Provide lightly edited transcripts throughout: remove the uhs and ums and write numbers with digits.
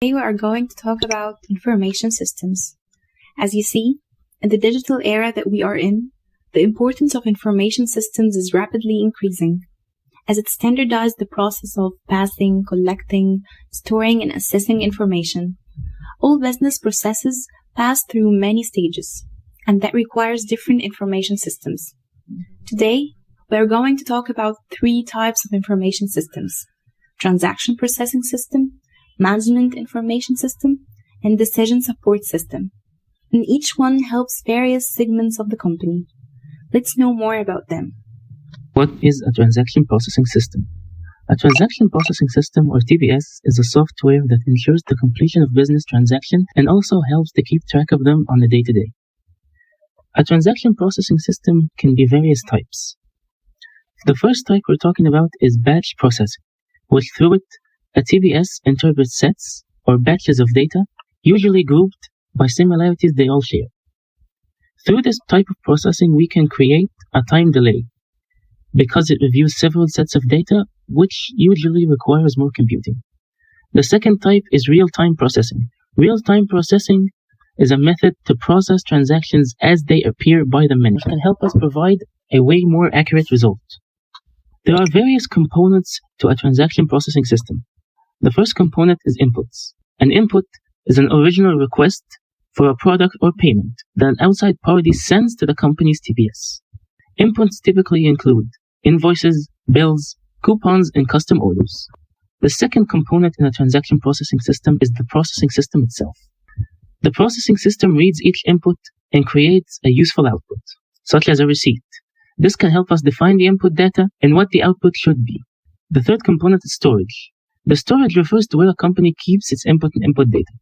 Today we are going to talk about information systems. As you see, in the digital era that we are in, the importance of information systems is rapidly increasing, as it standardized the process of passing, collecting, storing, and assessing information. All business processes pass through many stages, and that requires different information systems. Today, we are going to talk about 3 types of information systems: transaction processing system, management information system, and decision support system. And each one helps various segments of the company. Let's know more about them. What is a transaction processing system? A transaction processing system, or TPS, is a software that ensures the completion of business transactions and also helps to keep track of them on a day-to-day. A transaction processing system can be various types. The first type we're talking about is batch processing, which through it, a TPS interprets sets or batches of data, usually grouped by similarities they all share. Through this type of processing, we can create a time delay because it reviews several sets of data, which usually requires more computing. The second type is real-time processing. Real-time processing is a method to process transactions as they appear by the manager and help us provide a way more accurate result. There are various components to a transaction processing system. The first component is inputs. An input is an original request for a product or payment that an outside party sends to the company's TPS. Inputs typically include invoices, bills, coupons, and custom orders. The second component in a transaction processing system is the processing system itself. The processing system reads each input and creates a useful output, such as a receipt. This can help us define the input data and what the output should be. The third component is storage. The storage refers to where a company keeps its input and output data.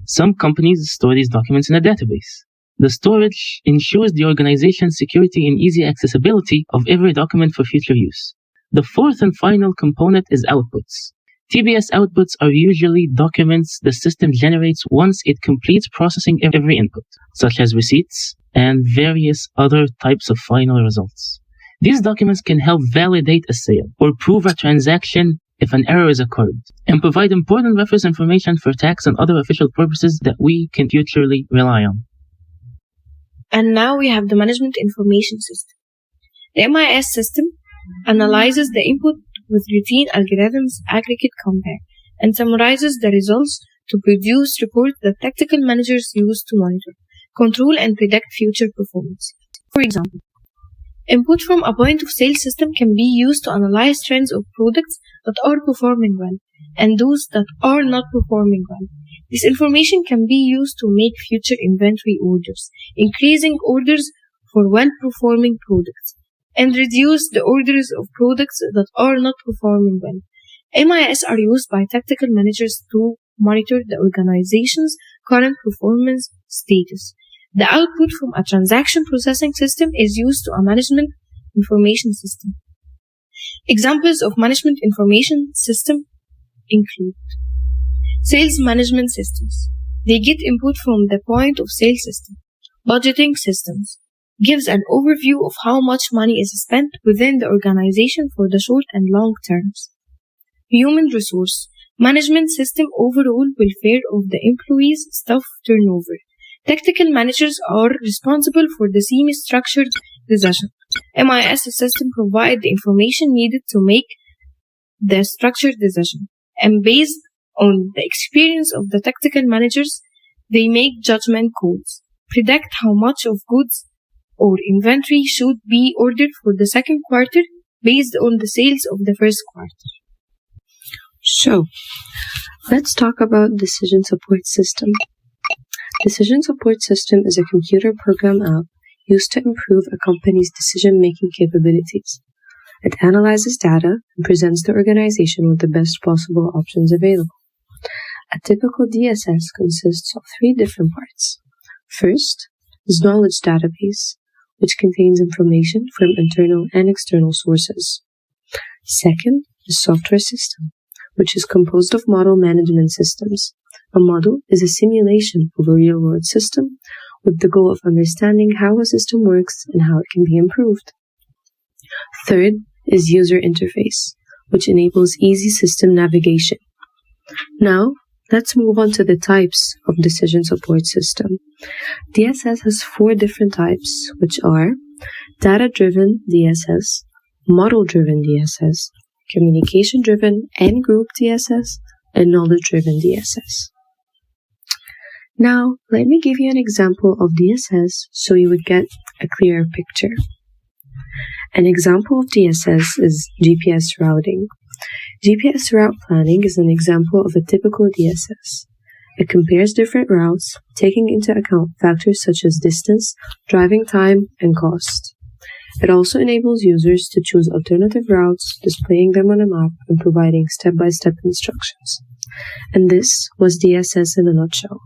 Some companies store these documents in a database. The storage ensures the organization's security and easy accessibility of every document for future use. The fourth and final component is outputs. TPS outputs are usually documents the system generates once it completes processing every input, such as receipts and various other types of final results. These documents can help validate a sale or prove a transaction if an error is occurred, and provide important reference information for tax and other official purposes that we can futurely rely on. And now we have the management information system. The MIS system analyzes the input with routine algorithms, aggregate compare, and summarizes the results to produce reports that tactical managers use to monitor, control, and predict future performance. For example, input from a point of sale system can be used to analyze trends of products that are performing well and those that are not performing well. This information can be used to make future inventory orders, increasing orders for well-performing products, and reduce the orders of products that are not performing well. MIS are used by tactical managers to monitor the organization's current performance status. The output from a transaction processing system is used to a management information system. Examples of management information system include sales management systems. They get input from the point of sale system. Budgeting systems gives an overview of how much money is spent within the organization for the short and long terms. Human resource management system overall welfare of the employees, staff turnover. Tactical managers are responsible for the semi-structured decision. MIS system provide the information needed to make the structured decision, and based on the experience of the tactical managers, they make judgment calls, predict how much of goods or inventory should be ordered for the second quarter based on the sales of the first quarter. So, let's talk about decision support system. Decision support system is a computer program app used to improve a company's decision-making capabilities. It analyzes data and presents the organization with the best possible options available. A typical DSS consists of 3 different parts. First is knowledge database, which contains information from internal and external sources. Second is software system, which is composed of model management systems. A model is a simulation of a real-world system with the goal of understanding how a system works and how it can be improved. Third is user interface, which enables easy system navigation. Now, let's move on to the types of decision support system. DSS has 4 different types, which are data-driven DSS, model-driven DSS, communication-driven and group DSS, and knowledge-driven DSS. Now, let me give you an example of DSS so you would get a clearer picture. An example of DSS is GPS routing. GPS route planning is an example of a typical DSS. It compares different routes, taking into account factors such as distance, driving time, and cost. It also enables users to choose alternative routes, displaying them on a map, and providing step-by-step instructions. And this was DSS in a nutshell.